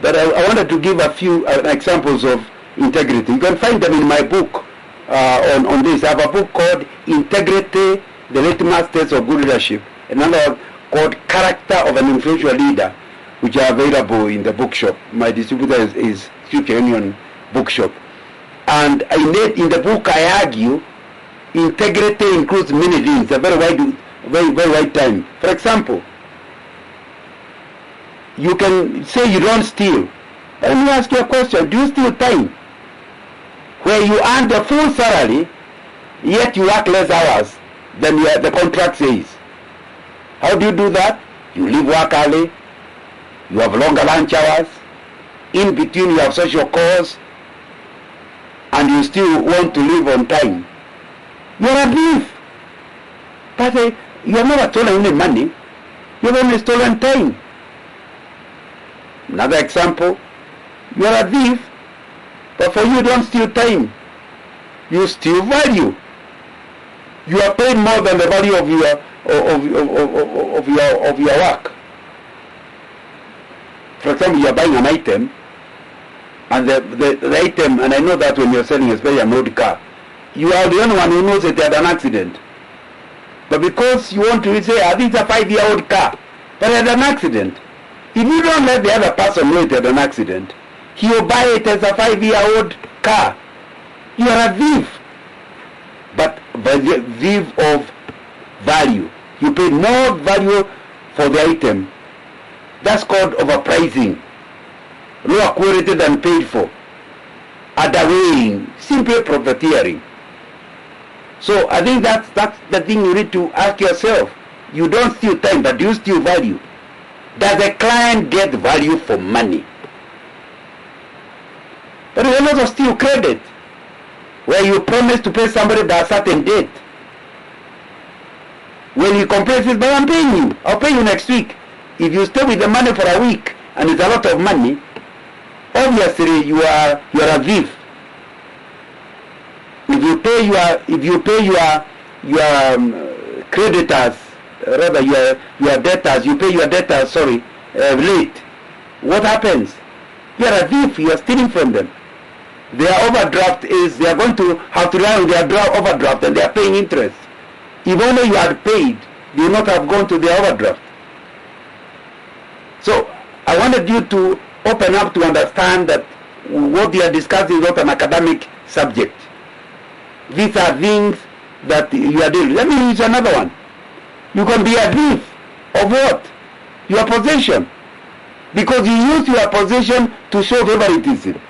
But I wanted to give a few examples of integrity. You can find them in my book on this. I have a book called Integrity, the Litmus Test of Good Leadership. Another called Character of an Influential Leader, which are available in the bookshop. My distributor is Future Union Bookshop. And in the book I argue integrity includes many things, a very wide time. For example, you can say you don't steal. Let me ask you a question. Do you steal time? Where you earn the full salary, yet you work less hours than the contract says. How do you do that? You leave work early, you have longer lunch hours, in between you have social calls, and you still want to live on time. You're a thief. But you have never stolen any money. You've only stolen time. Another example, you're a thief, but for you don't steal time. You steal value. You are paid more than the value of your work. For example, you are buying an item, and the item, and I know that when you're selling especially an old car, you are the only one who knows it had an accident. But because you want to say, this is a 5-year-old car, but it had an accident. If you don't let the other person know it had an accident, he will buy it as a 5-year-old car. You are a thief. But the thief of value. You pay more value for the item. That's called overpricing. Lower quality than paid for. Underweighing. Simply profiteering. So I think that's the thing you need to ask yourself. You don't steal time, but do you steal value? Does the client get value for money? But you also steal credit, where you promise to pay somebody by a certain date. When he complains, he says, but I'm paying you. I'll pay you next week. If you stay with the money for a week and it's a lot of money, obviously you are a thief. If you pay your creditors, rather your debtors, you pay your debtors, late, what happens? You are a thief. You are stealing from them. Their overdraft they are going to have to rely on their overdraft, and they are paying interest. If only you had paid, you would not have gone to their overdraft. So I wanted you to open up to understand that what we are discussing is not an academic subject. These are things that you are doing. Let me use another one. You can be a thief of what? Your possession. Because you use your possession to show favoritism.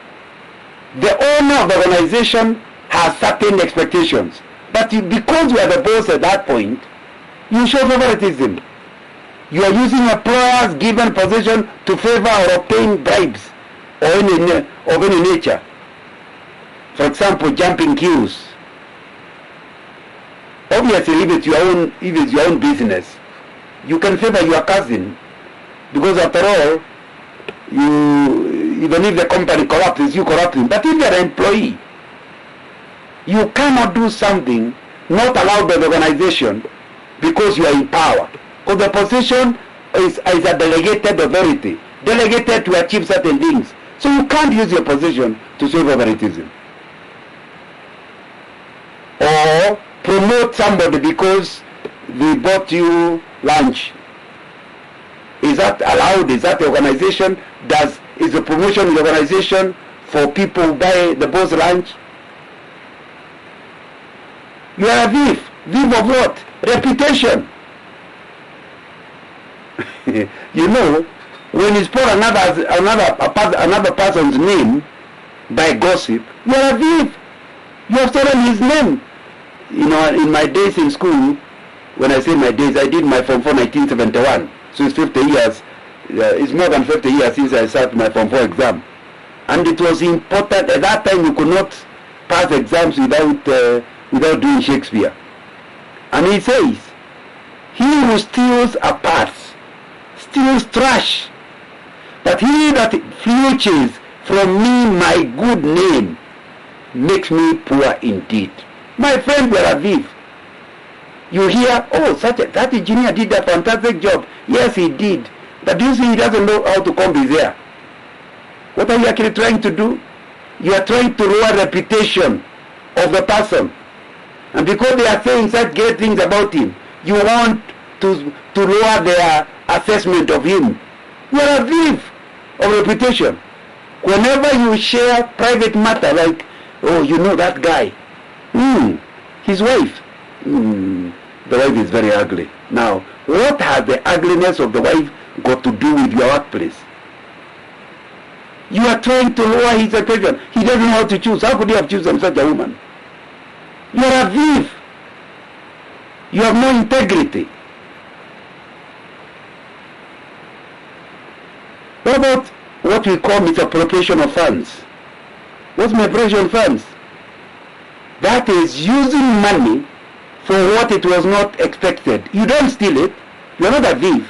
The owner of the organization has certain expectations. But because you are the boss at that point, you show favoritism. You are using your employer's given possession to favor or obtain bribes of any nature. For example, jumping queues. Obviously, if it's your own business, you can favor your cousin, because after all, even if the company corrupts, you corrupt him. But if you're an employee, you cannot do something not allowed by the organization because you are in power. Because the position is a delegated authority, delegated to achieve certain things. So you can't use your position to show favoritism. Or promote somebody because they bought you lunch. Is that allowed? Is that the organization? Is the promotion in the organization for people who buy the boss lunch? You are a thief. Thief of what? Reputation. You know, when you spoil another person's name by gossip, you are a thief. You have stolen his name. You know, in my days in school, when I say my days, I did my Form 4 1971. So it's 50 years. It's more than 50 years since I sat my Form 4 exam. And it was important. At that time, you could not pass exams without doing Shakespeare. And he says, he who steals a purse steals trash. But he that filches from me my good name makes me poor indeed. My friend, you are a thief. You hear, oh, that engineer did a fantastic job. Yes, he did. But do you see he doesn't know how to comb his hair? What are you actually trying to do? You are trying to lower reputation of the person. And because they are saying such great things about him, you want to lower their assessment of him. You are a thief of reputation. Whenever you share private matter like, oh, you know that guy, his wife, the wife is very ugly. Now, what has the ugliness of the wife got to do with your workplace? You are trying to lower his reputation. He doesn't know how to choose. How could you have chosen such a woman? You are a thief. You have no integrity. What about what we call misappropriation of funds? What's misappropriation of funds? That is using money for what it was not expected. You don't steal it. You're not a thief.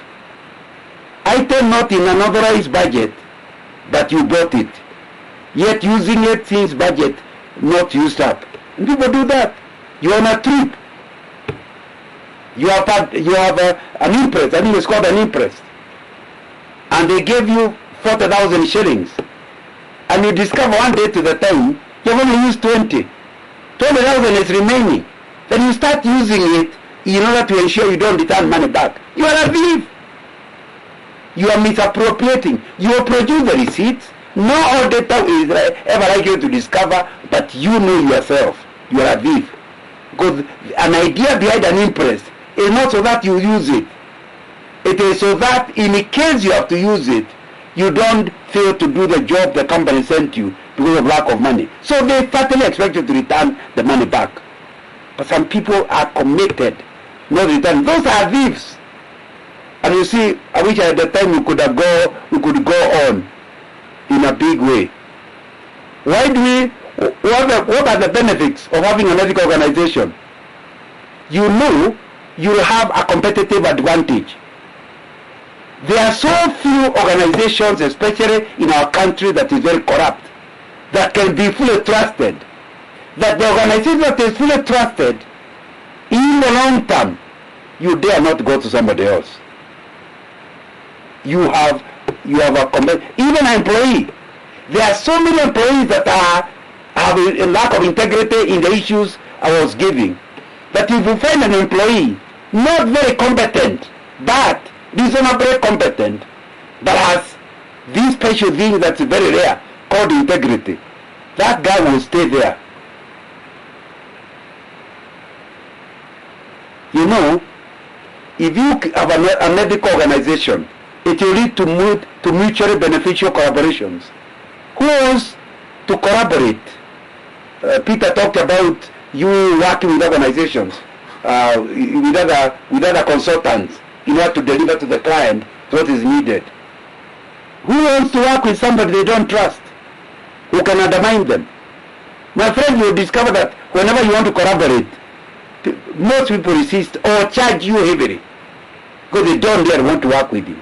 Item not in an authorized budget, but you bought it. Yet using it since budget not used up. And people do that. You're on a trip. You have an imprest. I think it's called an imprest. And they gave you 40,000 shillings. And you discover one day to the time, you've only used 20. 20,000 is remaining. Then you start using it in order to ensure you don't return money back. You are a thief. You are misappropriating. You will produce the receipts. No auditor is ever likely to discover, but you know yourself. You are a thief. Because an idea behind an imprest is not so that you use it. It is so that in case you have to use it, you don't fail to do the job the company sent you because of lack of money. So they certainly expect you to return the money back. But some people are committed not to return. Those are thieves. And you see, I wish at the time we could go on in a big way. What are the benefits of having an ethical organization? You know you will have a competitive advantage. There are so few organizations, especially in our country that is very corrupt, that can be fully trusted. That the organization that is fully trusted, in the long term, you dare not go to somebody else. You have even an employee. There are so many employees that have a lack of integrity in the issues I was giving. That if you find an employee not very competent, but reasonably competent, but has this special thing that's very rare called integrity, that guy will stay there. You know, if you have a medical organization, it will lead to mutually beneficial collaborations. Who wants to collaborate? Peter talked about you working with organizations, with other consultants in order to deliver to the client what is needed. Who wants to work with somebody they don't trust, who can undermine them? My friend, you discover that whenever you want to collaborate, most people resist or charge you heavily because they don't dare want to work with you.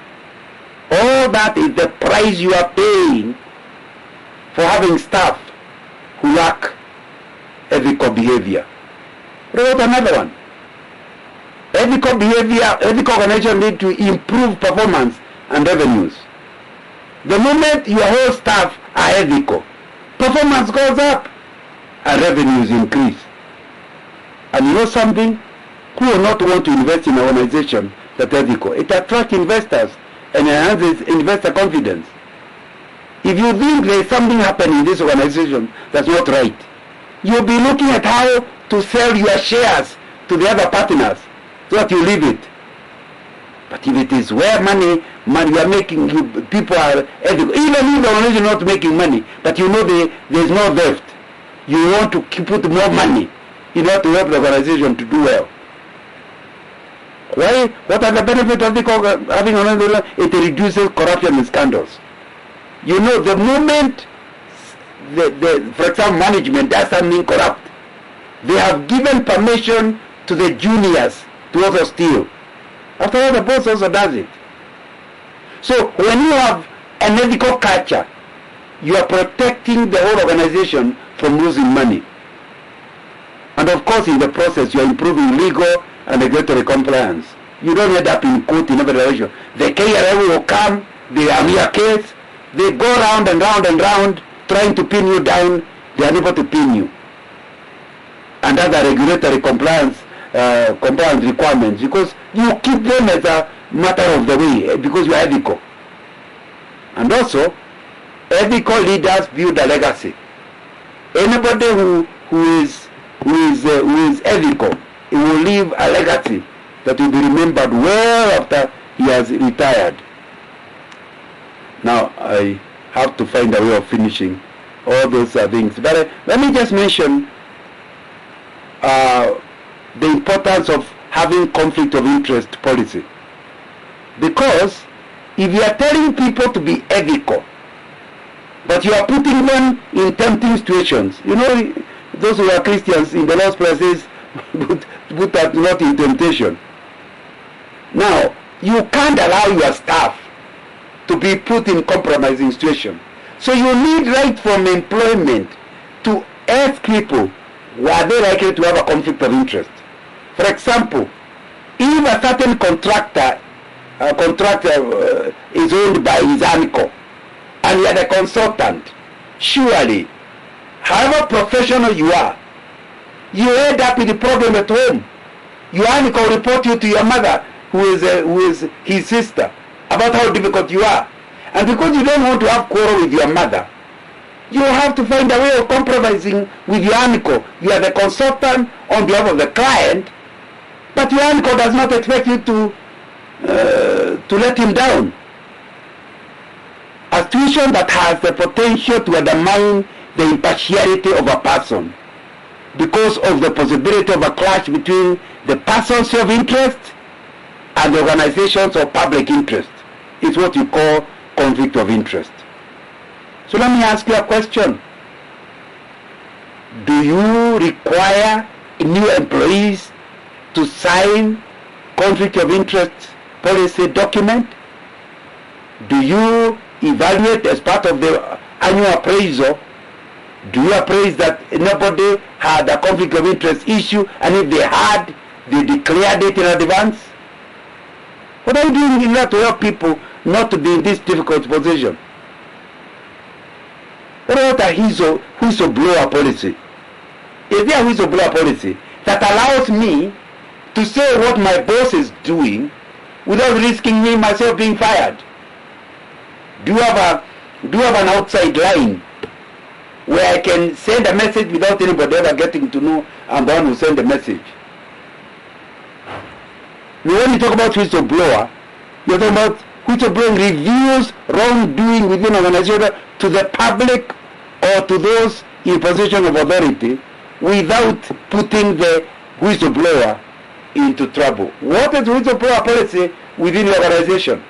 All that is the price you are paying for having staff who lack ethical behavior. What about another one? Ethical behavior, ethical organization need to improve performance and revenues. The moment your whole staff are ethical, performance goes up and revenues increase. And you know something? Who will not want to invest in an organization that's ethical? It attracts investors and enhances investor confidence. If you think there is something happening in this organization that's not right, you'll be looking at how to sell your shares to the other partners so that you leave it. But if it is where money you are making, people are ethical, even if the organization is not making money, but you know there is no theft, you want to put more money in order to help the organization to do well. Why? What are the benefits of having an organization? It reduces corruption and scandals. You know, the moment for example, management does something corrupt, they have given permission to the juniors to also steal. After all, the boss also does it. So when you have an ethical culture, you are protecting the whole organization from losing money. And of course, in the process, you are improving legal and regulatory compliance. You don't end up in court in every direction. The KRA will come, they have your case, They go round and round and round trying to pin you down. They are unable to pin you. And other regulatory compliance requirements, because you keep them as a matter of the way, because you are ethical. And also, ethical leaders build a legacy. Anybody who is ethical, he will leave a legacy that will be remembered well after he has retired. Now I have to find a way of finishing all those things. But let me just mention the importance of having conflict of interest policy. Because if you are telling people to be ethical, but you are putting them in tempting situations, you know, those who are Christians in the Lord's Prayer says, put that not in temptation. Now, you can't allow your staff to be put in compromising situation. So you need right from employment to ask people, were they likely to have a conflict of interest? For example, if a certain contractor is owned by his uncle, and you are the consultant, surely, however professional you are, you end up with a problem at home. Your uncle will report you to your mother, who is his sister, about how difficult you are. And because you don't want to have quarrel with your mother, you have to find a way of compromising with your uncle. You are the consultant on behalf of the client, but your uncle does not expect you to let him down. A situation that has the potential to undermine the impartiality of a person because of the possibility of a clash between the person's self-interest and the organization's of public interest is what you call conflict of interest. So let me ask you a question. Do you require new employees to sign conflict of interest policy document? Do you evaluate as part of the annual appraisal? Do you appraise that nobody had a conflict of interest issue, and if they had, they declared it in advance? What are you doing in order to help people not to be in this difficult position? What about a whistleblower policy? Is there a whistleblower policy that allows me to say what my boss is doing without risking me myself being fired? Do you have an outside line where I can send a message without anybody ever getting to know I'm the one who sent the message? Now, when you talk about whistleblower, you're talking about whistleblowing reveals wrongdoing within an organization to the public or to those in position of authority without putting the whistleblower into trouble. What is whistleblower policy within the organization?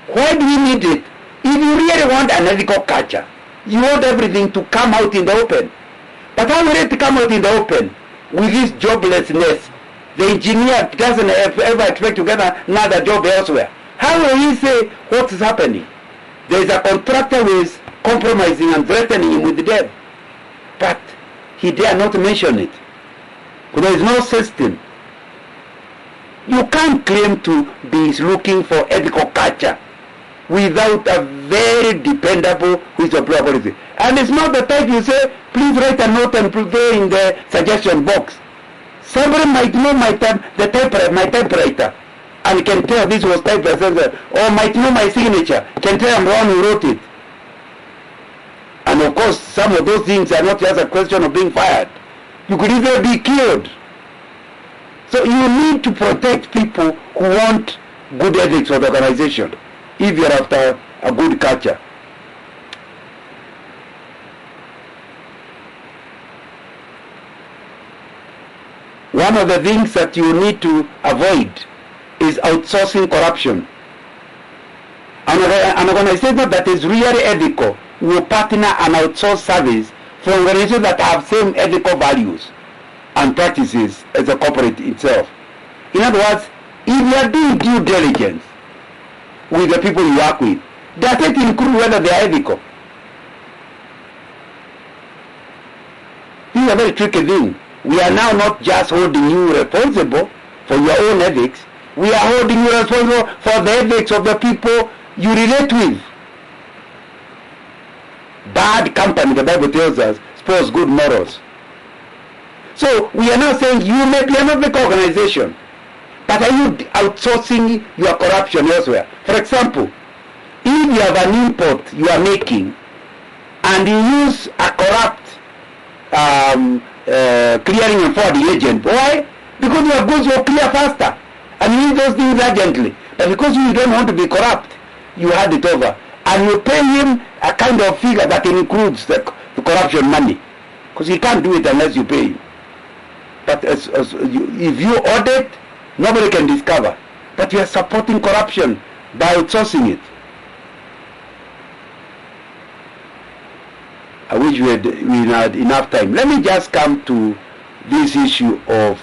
Why do we need it? If you really want an ethical culture, you want everything to come out in the open. But how will it come out in the open with this joblessness? The engineer doesn't ever expect to get another job elsewhere. How will he say what is happening? There is a contractor who is compromising and threatening him with death. But he dare not mention it. There is no system. You can't claim to be looking for ethical culture without a very dependable whistleblower policy. And it's not the type you say, please write a note and put it in the suggestion box. Somebody might know my typewriter, and can tell this was typed by someone, or might know my signature, can tell I'm the one who wrote it. And of course, some of those things are not just a question of being fired. You could either be killed. So you need to protect people who want good ethics for the organization if you're after a good culture. One of the things that you need to avoid is outsourcing corruption. An organization that is really ethical will partner and outsource service for organizations that have same ethical values and practices as the corporate itself. In other words, if you are doing due diligence with the people you work with, does it include whether they are ethical? This is a very tricky thing. We are now not just holding you responsible for your own ethics, we are holding you responsible for the ethics of the people you relate with. bad company, the Bible tells us, spoils good morals. So we are now saying you may be another organization, but are you outsourcing your corruption elsewhere? For example, if you have an import you are making and you use a corrupt clearing and forwarding agent, why? Because your goods will clear faster and you need those things urgently. But because you don't want to be corrupt, you hand it over and you pay him a kind of figure that includes the corruption money, because he can't do it unless you pay him. But if you audit, nobody can discover. But you are supporting corruption by outsourcing it. I wish we had enough time. Let me just come to this issue of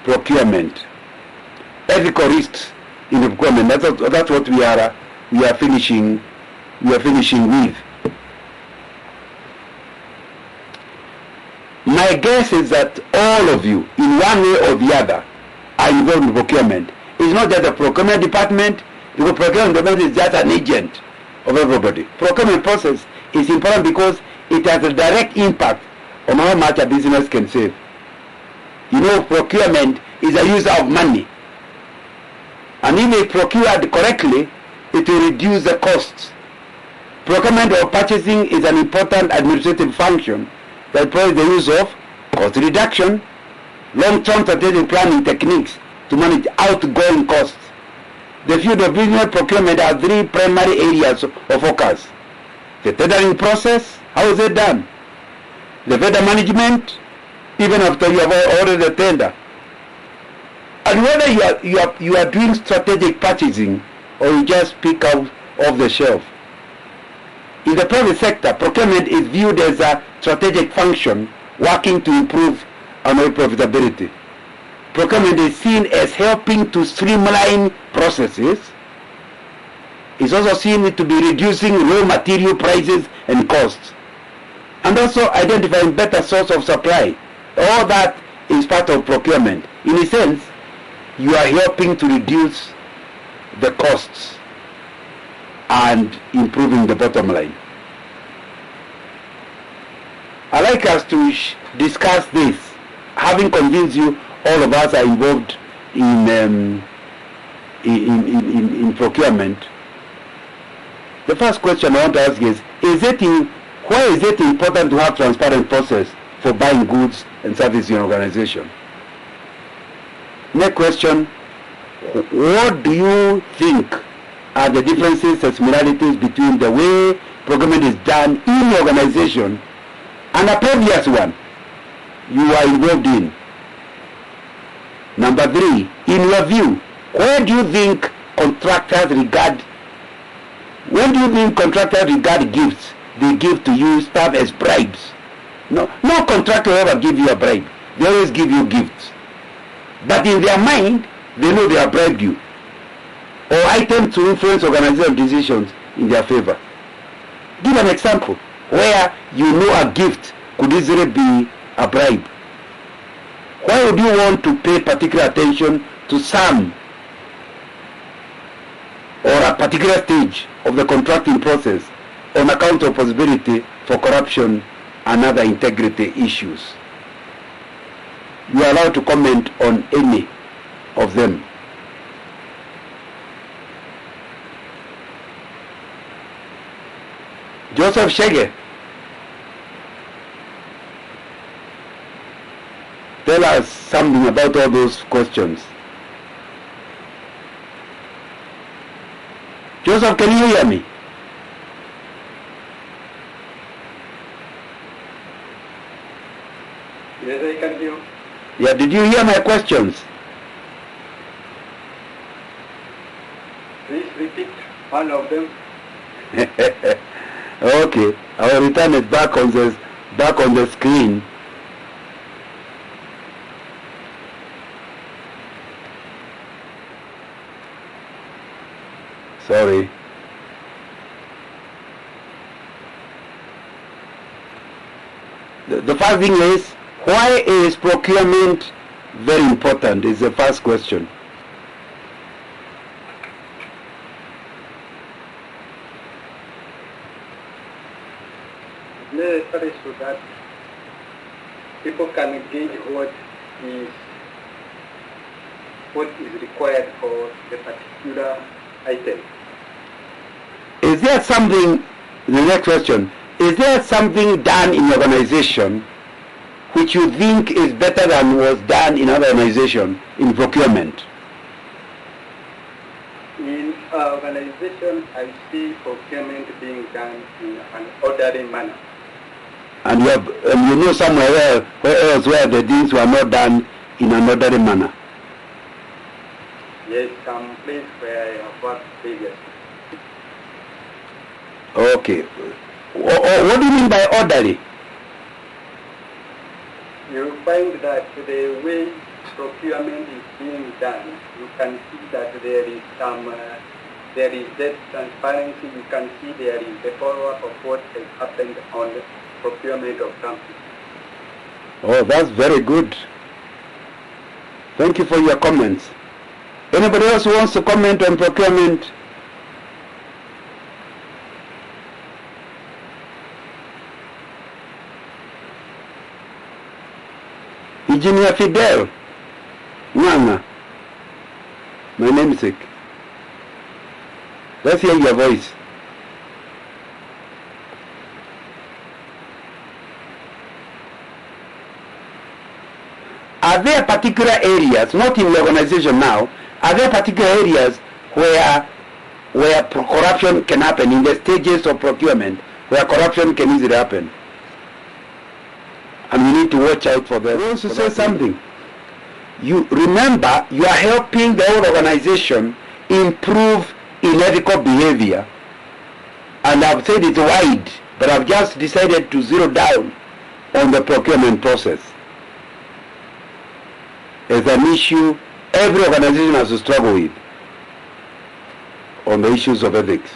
procurement, ethical risks in the procurement. That's what we are finishing. We are finishing with. My guess is that all of you, in one way or the other, are involved in procurement. It's not just the procurement department, because procurement department is just an agent of everybody. Procurement process is important because it has a direct impact on how much a business can save. You know, procurement is a user of money. And if it's procured correctly, it will reduce the costs. Procurement or purchasing is an important administrative function that provides the use of cost reduction, long-term strategic planning techniques to manage outgoing costs. The field of business procurement has three primary areas of focus. The tendering process, how is it done? The vendor management, even after you have ordered the tender. And whether you are doing strategic purchasing or you just pick out off the shelf. In the private sector, procurement is viewed as a strategic function working to improve annual profitability. Procurement is seen as helping to streamline processes. It's also seen to be reducing raw material prices and costs, and also identifying better source of supply. All that is part of procurement. In a sense, you are helping to reduce the costs and improving the bottom line. I'd like us to discuss this, having convinced you all of us are involved in procurement. The first question I want to ask is why is it important to have transparent process for buying goods and services in an organization? Next question, what do you think are the differences and similarities between the way procurement is done in the organization and a previous one you are involved in? Number three, in your view, when do you think contractors regard gifts they give to you staff as bribes? No contractor will ever give you a bribe. They always give you gifts. But in their mind, they know they have bribed you, or items to influence organizational decisions in their favor. Give an example where you know a gift could easily be a bribe. Why would you want to pay particular attention to some or a particular stage of the contracting process on account of possibility for corruption and other integrity issues? You are allowed to comment on any of them. Joseph Shege, tell us something about all those questions. Joseph, can you hear me? Yes, I can hear. Yeah, did you hear my questions? Please repeat one of them. Okay, I will return it back on the screen. Sorry. The first thing is, why is procurement very important is the first question. necessary so that people can gauge what is required for the particular item. Is there something, the next question, is there something done in your organization which you think is better than was done in other organization in procurement? In our organization, I see procurement being done in an orderly manner. And you know somewhere else where the things were not done in an orderly manner? Yes, some place where I have worked previously. Okay. What do you mean by orderly? You find that the way procurement is being done, you can see that there is that transparency. You can see there is the follow-up of what has happened on the procurement of something. Oh, that's very good. Thank you for your comments. Anybody else who wants to comment on procurement? Engineer Fidel Nganga, my namesake. Let's hear your voice. Are there particular areas, not in the organization now, are there particular areas where corruption can happen, in the stages of procurement, where corruption can easily happen? And we need to watch out for them. I want to say something. You remember, you are helping the whole organization improve in ethical behavior. And I've said it's wide, but I've just decided to zero down on the procurement process. As an issue every organization has to struggle with on the issues of ethics.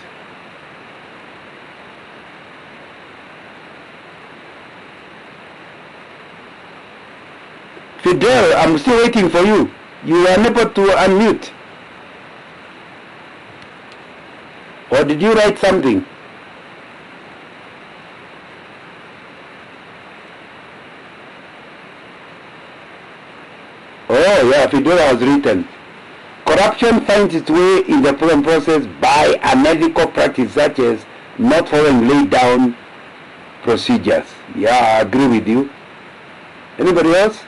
Fidel, I'm still waiting for you. You are unable to unmute. Or did you write something? Oh yeah, Fidel has written. Corruption finds its way in the procurement process by unethical practice such as not following laid down procedures. Yeah, I agree with you. Anybody else?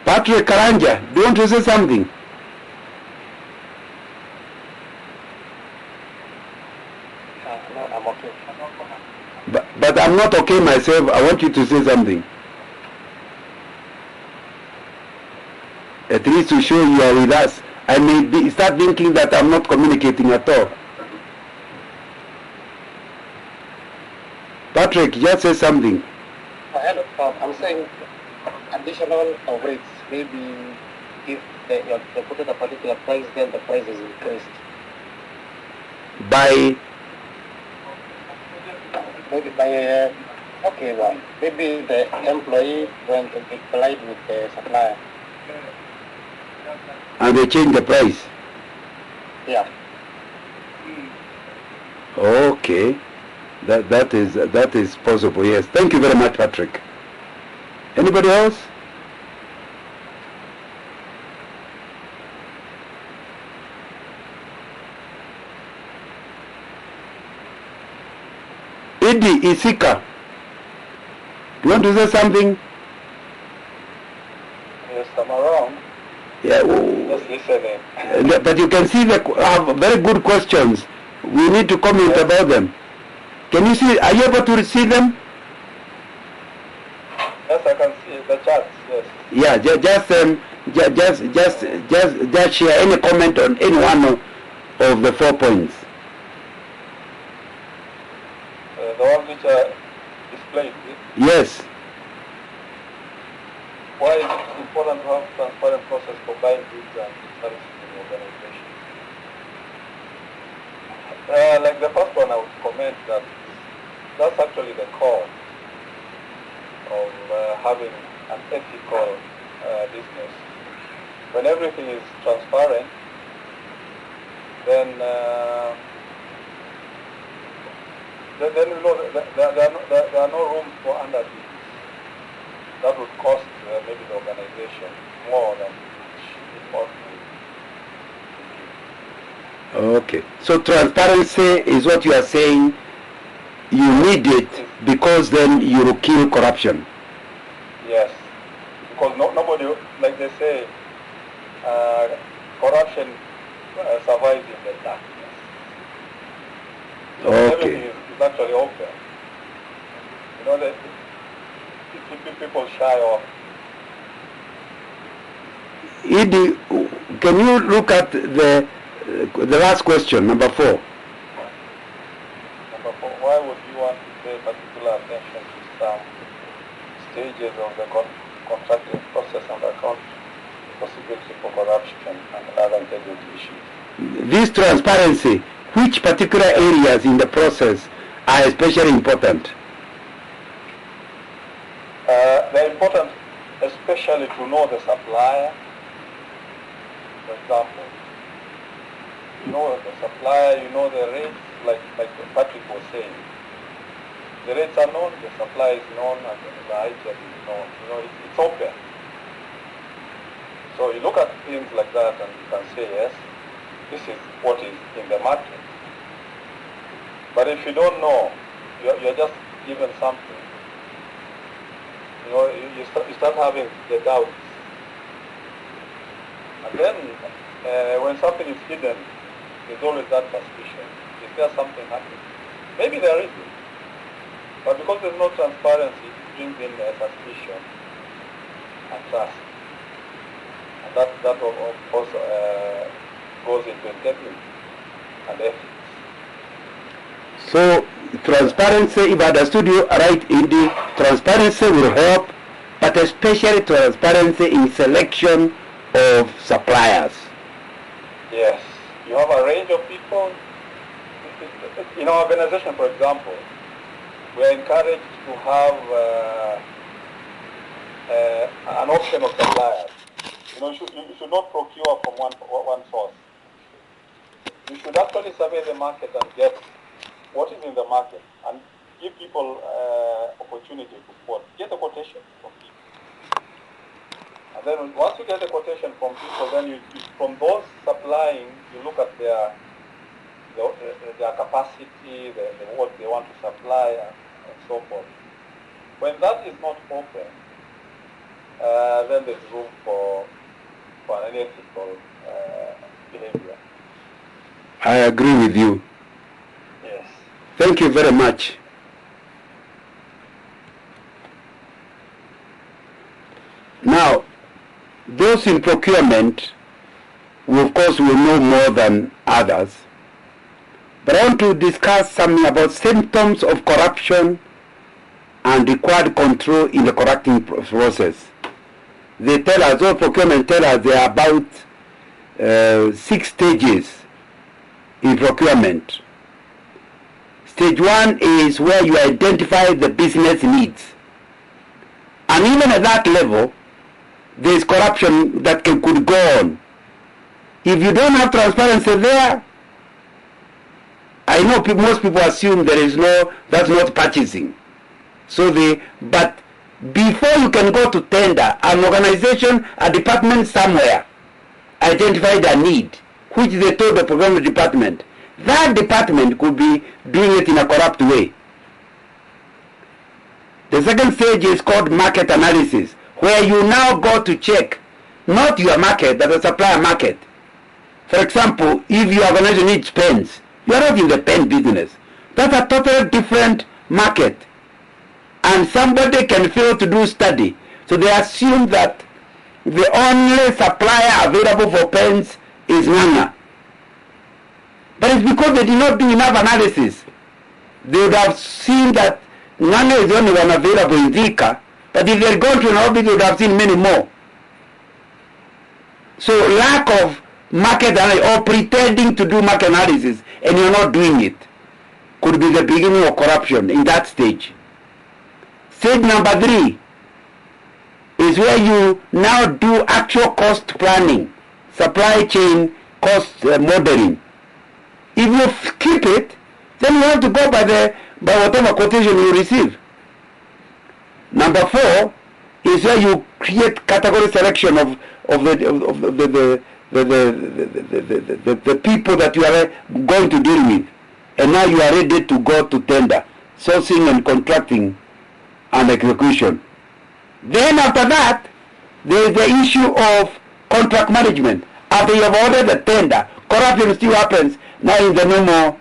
Patrick Karanja, do you want to say something? No, I'm okay. But I'm not okay myself. I want you to say something. At least to show you are with us. I may start thinking that I'm not communicating at all. Patrick, just say something. I'm saying additional rates. Maybe if they put in a particular price, then the price is increased. By? Maybe by, maybe the employee went to be applied with the supplier. And they change the price? Yeah. Okay. That is possible, yes. Thank you very much, Patrick. Anybody else? Idi Isika, you want to say something? Yes, I'm around. Yeah. Just listening. But you can see they have very good questions. We need to comment about them. Can you see? Are you able to see them? Yes, I can see the charts. Yes. Yeah. Just share any comment on any one of the 4 points. The one which are displayed. Yes. Why is it important to have transparent process for buying goods and services in the organization? Like the first one, I would comment that that's actually the core of having an ethical business. When everything is transparent, then then you know there are no room for underdeals. That would cost maybe the organization more than it ought to give. Okay. So transparency is what you are saying. You need it because then you will kill corruption. Yes, because nobody, like they say, corruption survives in the darkness. So everything Okay. is actually open. You know that people shy off. Idi, can you look at the last question, number 4? Number 4, why would you want to pay particular attention to some stages of the contracting process and account the possibility for corruption and other integrity issues? This transparency, which particular areas in the process are especially important? They're important, especially to know the supplier. For example, you know the supplier, you know the rates, like Patrick was saying. The rates are known, the supply is known, and the item is known. You know, it's open. So you look at things like that and you can say, yes, this is what is in the market. But if you don't know, you're just given something. You know, you start having the doubts. And then when something is hidden, there's always that suspicion. Is there something happening? Maybe there isn't. But because there's no transparency, it brings in suspicion and trust. And that of course goes into integrity and ethics. So transparency, if I understood you right, indeed, transparency will help, but especially transparency in selection of suppliers. Yes, you have a range of people. In our organization, for example, we are encouraged to have an option of suppliers. You know, you should not procure from one source. You should actually survey the market and get what is in the market and give people opportunity to quote. Get a quotation from people. And then once you get a quotation from people, then you from those supplying, you look at their capacity, what they want to supply, and so forth. When that is not open, then there's room for an unethical behavior. I agree with you. Yes. Thank you very much. Now, those in procurement, of course, will know more than others. But I want to discuss something about symptoms of corruption and required control in the correcting process. They tell us, all procurement tell us there are about 6 stages in procurement. Stage 1 is where you identify the business needs. And even at that level, there is corruption that could go on. If you don't have transparency there, I know most people assume that's not purchasing. But before you can go to tender, an organization, a department somewhere identified a need, which they told the procurement department. That department could be doing it in a corrupt way. The second stage is called market analysis, where you now go to check not your market, but the supplier market. For example, if your organization needs pens, you are not in the pen business. That's a totally different market. And somebody can fail to do study. So they assume that the only supplier available for pens is Nganga. But it's because they did not do enough analysis. They would have seen that Nganga is the only one available in Thika, but if they had gone to Nairobi, they would have seen many more. So lack of market analysis or pretending to do market analysis and you're not doing it, could be the beginning of corruption in that stage. Stage number 3 is where you now do actual cost planning, supply chain cost modeling. If you keep it, then you have to go by whatever quotation you receive. Number 4 is where you create category selection of the people that you are going to deal with, and now you are ready to go to tender, sourcing and contracting and execution. Then after that, there is the issue of contract management. After you have ordered the tender, corruption still happens now in the normal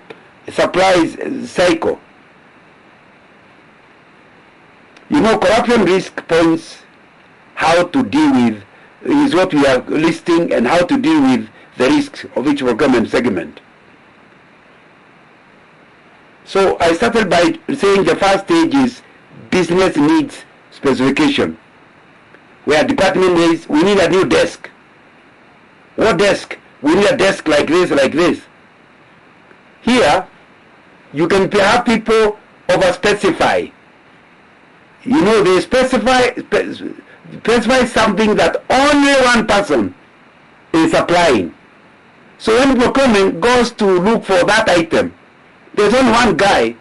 supplies cycle. You know, corruption risk points how to deal with is what we are listing, and how to deal with the risks of each procurement segment. So I started by saying the first stage is business needs specification, where department is, we need a new desk. What desk? We need a desk like this, like this. Here, you can have people over-specify. You know, they specify something that only one person is supplying. So when procurement goes to look for that item, there's only one guy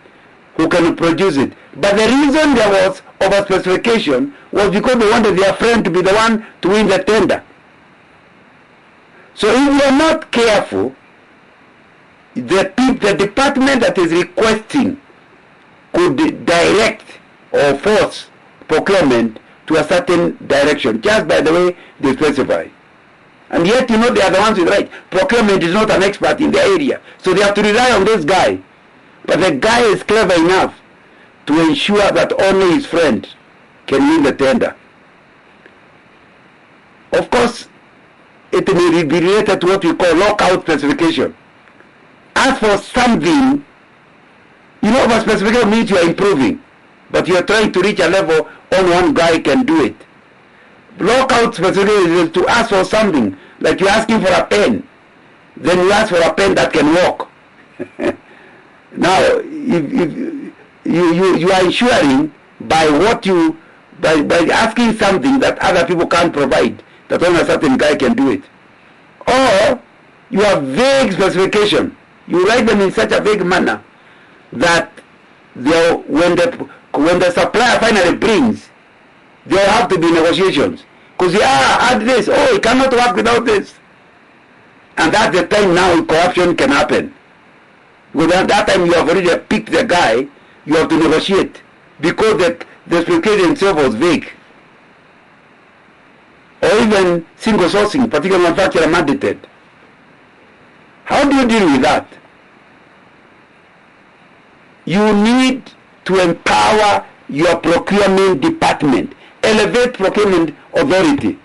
who can produce it. But the reason there was over-specification was because they wanted their friend to be the one to win the tender. So if you are not careful, the department that is requesting could direct or force procurement to a certain direction, just by the way they specify. And yet, you know, they are the ones with right. Procurement is not an expert in the area, so they have to rely on this guy. But the guy is clever enough to ensure that only his friend can win the tender. Of course, it may be related to what we call lockout specification. As for something, you know, over specification means you are improving, but you are trying to reach a level only one guy can do it. Lockout specification is to ask for something, like you're asking for a pen, then you ask for a pen that can walk. Now, if you are ensuring by asking something that other people can't provide, that only a certain guy can do it. Or you have vague specification. You write them in such a vague manner that when the supplier finally brings, there have to be negotiations. Because add this, oh, it cannot work without this. And that's the time now corruption can happen. Because at that time you have already picked the guy, you have to negotiate. Because the specification itself was vague. Or even single sourcing, particular manufacturer mandated. How do you deal with that? You need to empower your procurement department, elevate procurement authority,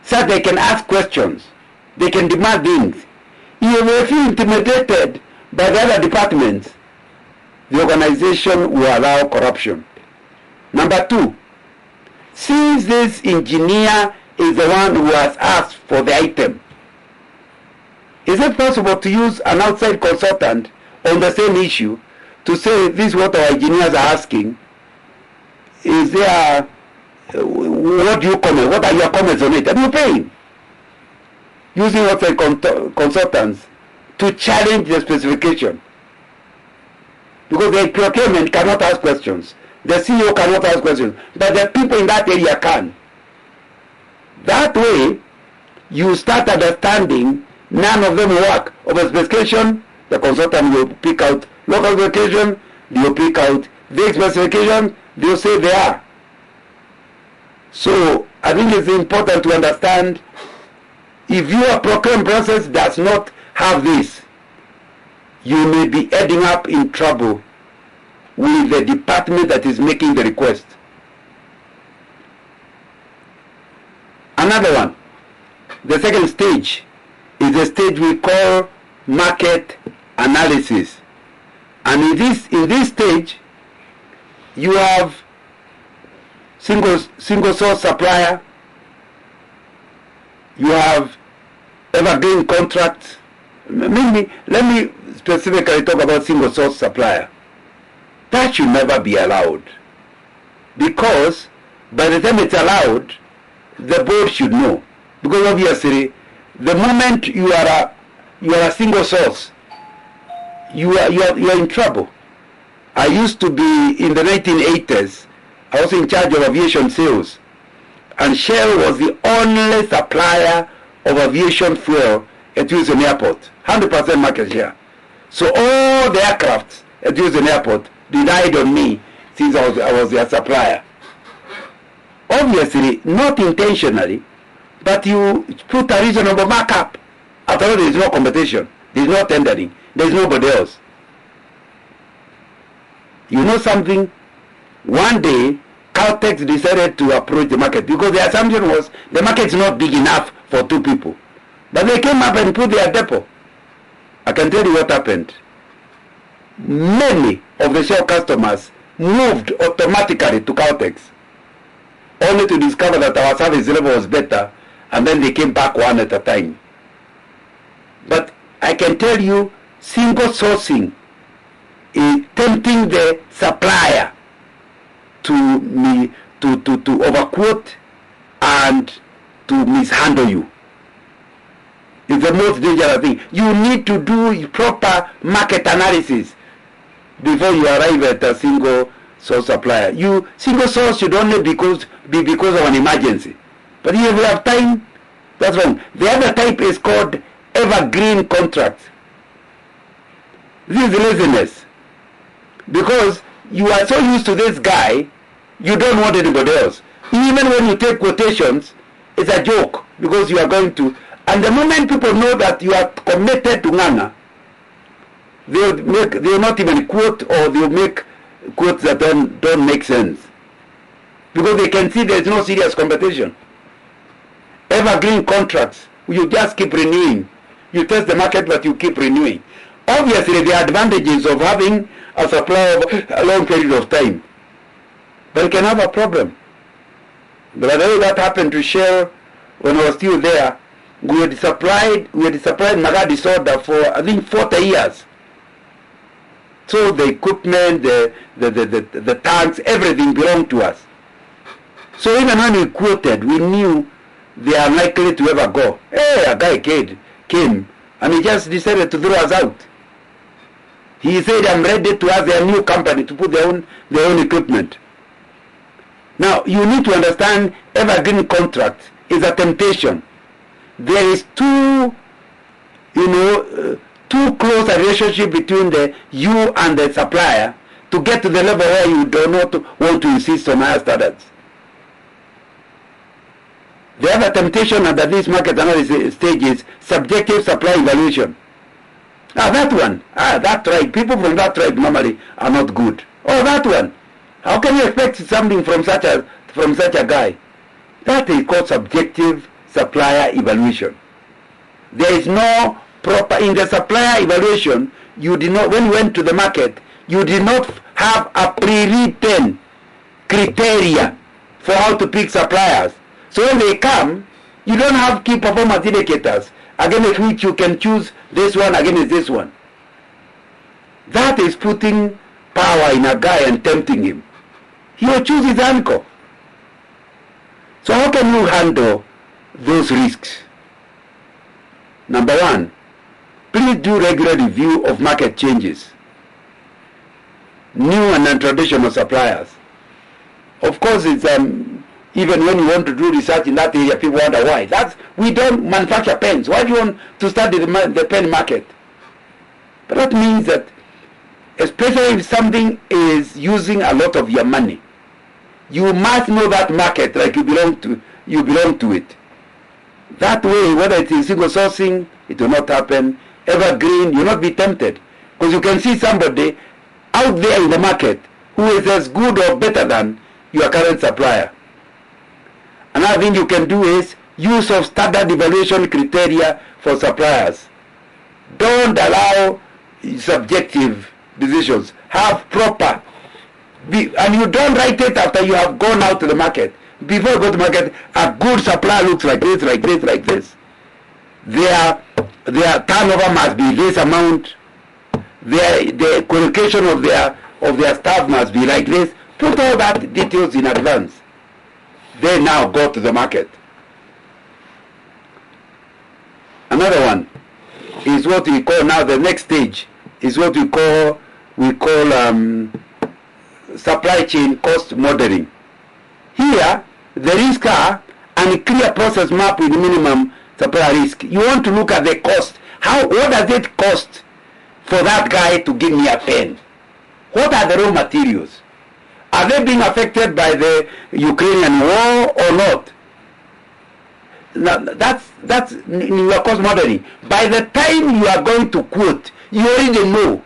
so that they can ask questions, they can demand things. If they feel intimidated by the other departments, the organization will allow corruption. Number 2, since this engineer is the one who has asked for the item, is it possible to use an outside consultant on the same issue to say this is what our engineers are asking? Is there, what do you comment? What are your comments on it? And you pay him. Using outside consultants to challenge the specification. Because the procurement cannot ask questions. The CEO cannot ask questions. But the people in that area can. That way, you start understanding none of them work. Over specification, the consultant will pick out local specification, they will pick out vague specification, they will say they are. So, I think it's important to understand, if your procurement process does not have this, you may be ending up in trouble with the department that is making the request. Another one, the second stage, is the stage we call market analysis. And in this stage, you have single source supplier, you have evergreen contracts Let me specifically talk about single source supplier. That should never be allowed, because by the time it's allowed, the board should know. Because obviously, the moment you are a single source, you are in trouble. I used to be in the 1980s. I was in charge of aviation sales, and Shell was the only supplier of aviation fuel at Houston Airport, 100% market share. So all the aircrafts at Houston Airport relied on me since I was their supplier. Obviously, not intentionally, but you put a reasonable markup. After all, there is no competition, there is no tendering, there is nobody else. You know something? One day, Caltex decided to approach the market because the assumption was the market is not big enough for two people. But they came up and put their depot. I can tell you what happened. Many of the Shell customers moved automatically to Caltex, only to discover that our service level was better, and then they came back one at a time. But I can tell you, single sourcing is tempting the supplier to overquote and to mishandle you. It's the most dangerous thing. You need to do proper market analysis before you arrive at a single source supplier. Single source should only be because of an emergency. But if you have time, that's wrong. The other type is called evergreen contracts. This is laziness. Because you are so used to this guy, you don't want anybody else. Even when you take quotations, it's a joke because you are going to. And the moment people know that you are committed to Nganga, they'll not even quote, or they'll make quotes that don't make sense. Because they can see there's no serious competition. Evergreen contracts, you just keep renewing. You test the market, but you keep renewing. Obviously, the advantages of having a supply of a long period of time. But you can have a problem. But the way that happened to Shell when I was still there, we had supplied Magadi soda for I think 40 years. So the equipment, the tanks, everything belonged to us. So even when we quoted, we knew they are likely to ever go. Hey, a guy came and he just decided to throw us out. He said, I'm ready to ask their new company to put their own equipment. Now, you need to understand evergreen contract is a temptation. There is too close a relationship between you and the supplier to get to the level where you do not want to insist on higher standards. The other temptation under this market analysis stage is subjective supply evaluation. That one, that tribe, people from that tribe normally are not good. Oh, that one, how can you expect something from such a guy? That is called subjective supplier evaluation. There is no proper, in the supplier evaluation, you did not, when you went to the market, you did not have a pre-written criteria for how to pick suppliers. So when they come, you don't have key performance indicators against which you can choose this one against this one. That is putting power in a guy and tempting him. He will choose his anchor. So how can you handle those risks? Number one, please do regular review of market changes. New and non-traditional suppliers. Of course, it's even when you want to do research in that area, people wonder why. We don't manufacture pens. Why do you want to study the pen market? But that means that, especially if something is using a lot of your money, you must know that market like you belong to it. That way, whether it's in single sourcing, it will not happen. Evergreen, you'll not be tempted. Because you can see somebody out there in the market who is as good or better than your current supplier. Another thing you can do is use of standard evaluation criteria for suppliers. Don't allow subjective decisions. Have proper, and you don't write it after you have gone out to the market. Before you go to market, a good supplier looks like this, like this, like this. Their their turnover must be this amount, the collocation of their staff must be like this. Put all that details in advance. They now go to the market. Another one is what we call now, the next stage is what we call supply chain cost modeling. Here, the risk are and clear process map with minimum supply risk. You want to look at the cost. What does it cost for that guy to give me a pen? What are the raw materials? Are they being affected by the Ukrainian war or not? Now, that's your cost modeling. By the time you are going to quote, you already know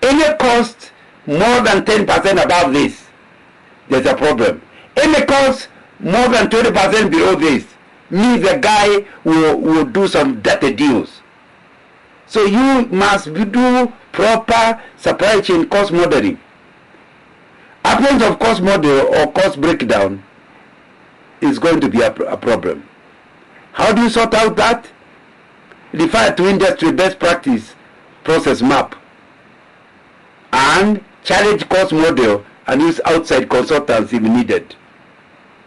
any cost more than 10% above this, there's a problem. Any cost more than 20% below this means the guy will do some dirty deals. So you must do proper supply chain cost modeling. Absence of cost model or cost breakdown is going to be a problem. How do you sort out that? Refer to industry best practice process map and challenge cost model and use outside consultants if needed.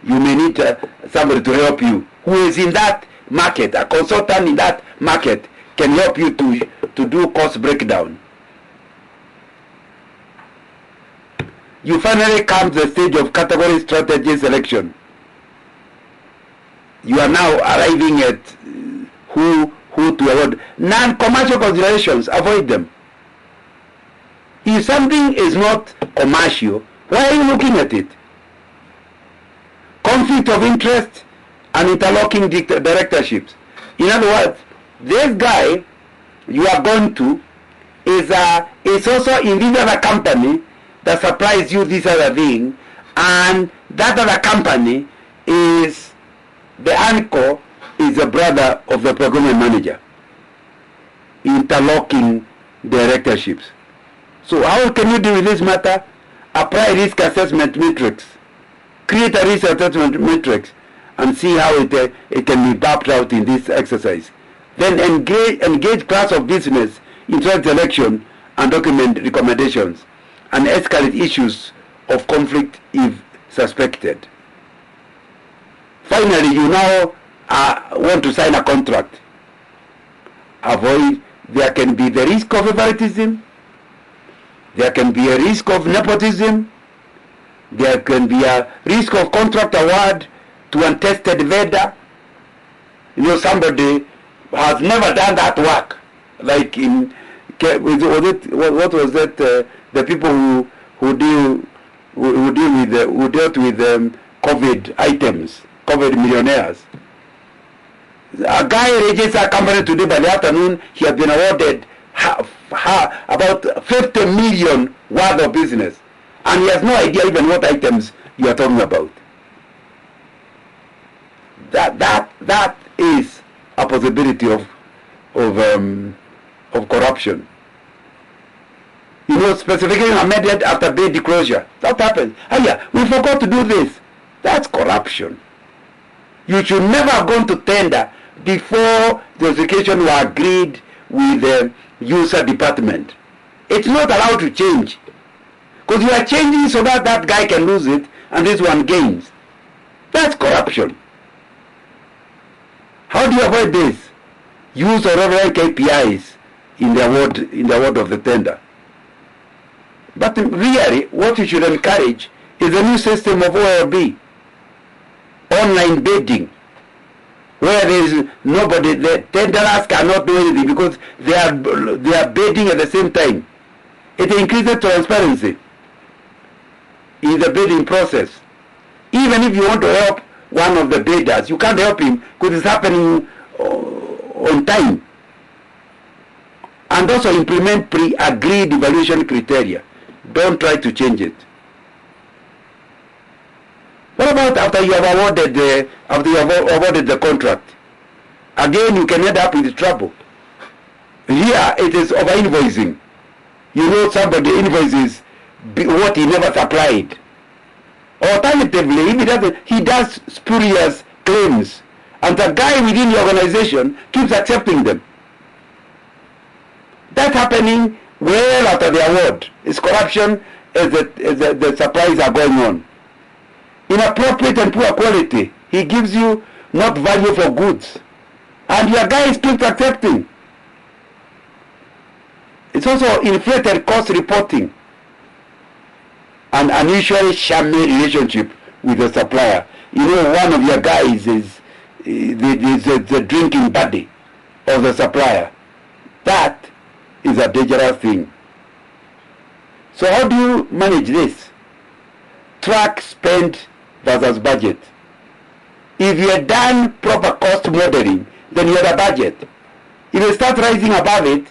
You may need somebody to help you who is in that market. A consultant in that market can help you to do cost breakdown. You finally come to the stage of category strategy selection. You are now arriving at who to award. Non-commercial considerations, avoid them. If something is not commercial, why are you looking at it? Conflict of interest and interlocking directorships. In other words, this guy you are going to is also in this other company that supplies you this other thing, and that other company is the anchor, is the brother of the procurement manager. Interlocking directorships. So how can you deal with this matter? Apply risk assessment matrix. Create a risk assessment matrix and see how it can be mapped out in this exercise. Then engage class of business in threat selection and document recommendations and escalate issues of conflict if suspected. Finally, you now want to sign a contract. Avoid, there can be the risk of favoritism, there can be a risk of nepotism, there can be a risk of contract award to untested vendor. You know, somebody has never done that work. Like in, what was that? The people who dealt with COVID items, COVID millionaires. A guy registers a company today. By the afternoon, he has been awarded about 50 million worth of business, and he has no idea even what items you are talking about. That is a possibility of corruption. You know, specification amended after bid closure. That happens. Oh yeah, we forgot to do this. That's corruption. You should never have gone to tender before the specification were agreed with the user department. It's not allowed to change. Because you are changing so that that guy can lose it and this one gains. That's corruption. How do you avoid this? Use overall KPIs in the award of the tender. But really, what you should encourage is a new system of OLB, online bidding, where there is nobody, the tenderers cannot do anything because they are bidding at the same time. It increases transparency in the bidding process. Even if you want to help one of the bidders, you can't help him because it's happening on time. And also implement pre-agreed evaluation criteria. Don't try to change it. What about after you have awarded the contract? Again, you can end up in trouble. Here, it is over invoicing. You know, somebody invoices what he never supplied. Alternatively, if he does spurious claims, and the guy within the organization keeps accepting them. That's happening well after the award. It's corruption as the supplies are going on. Inappropriate and poor quality. He gives you not value for goods. And your guy keeps accepting. It's also inflated cost reporting. An unusually shammy relationship with the supplier. You know, one of your guys is the drinking buddy of the supplier. That is a dangerous thing. So how do you manage this? Track spend versus budget. If you have done proper cost modeling, then you have a budget. If you start rising above it,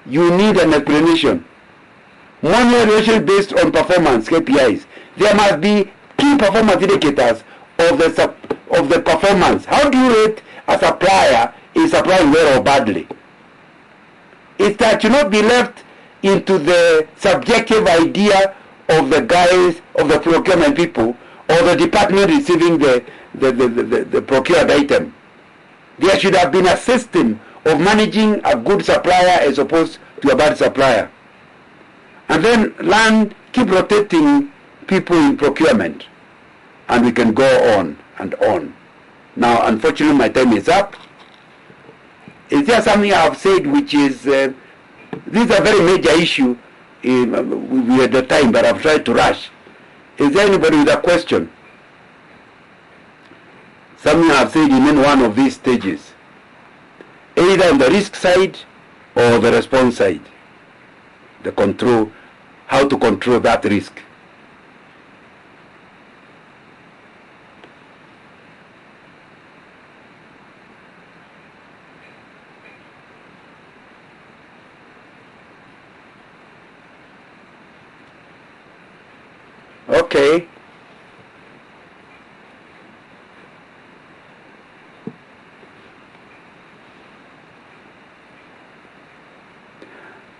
you need an explanation. Money relation based on performance KPIs. There must be key performance indicators of the performance. How do you rate a supplier is supplying well or badly? It that should not be left into the subjective idea of the guys, of the procurement people, or the department receiving the procured item. There should have been a system of managing a good supplier as opposed to a bad supplier. And then keep rotating people in procurement. And we can go on and on. Now, unfortunately, my time is up. Is there something I have said which is, this is a very major issue at the time, but I've tried to rush. Is there anybody with a question? Something I've said in any one of these stages, either on the risk side or the response side, the control, how to control that risk. Okay.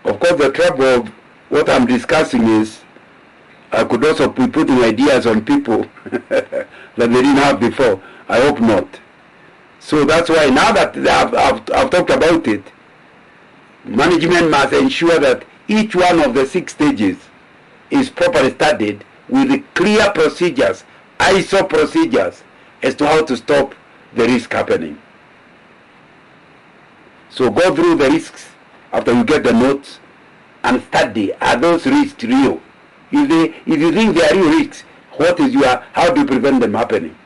Of course, the trouble of what I'm discussing is I could also be putting ideas on people that they didn't have before. I hope not. So that's why now that I've talked about it, management must ensure that each one of the 6 stages is properly studied with clear procedures, ISO procedures, as to how to stop the risk happening. So go through the risks after you get the notes and study, are those risks real? If you think they are real risks, how do you prevent them happening?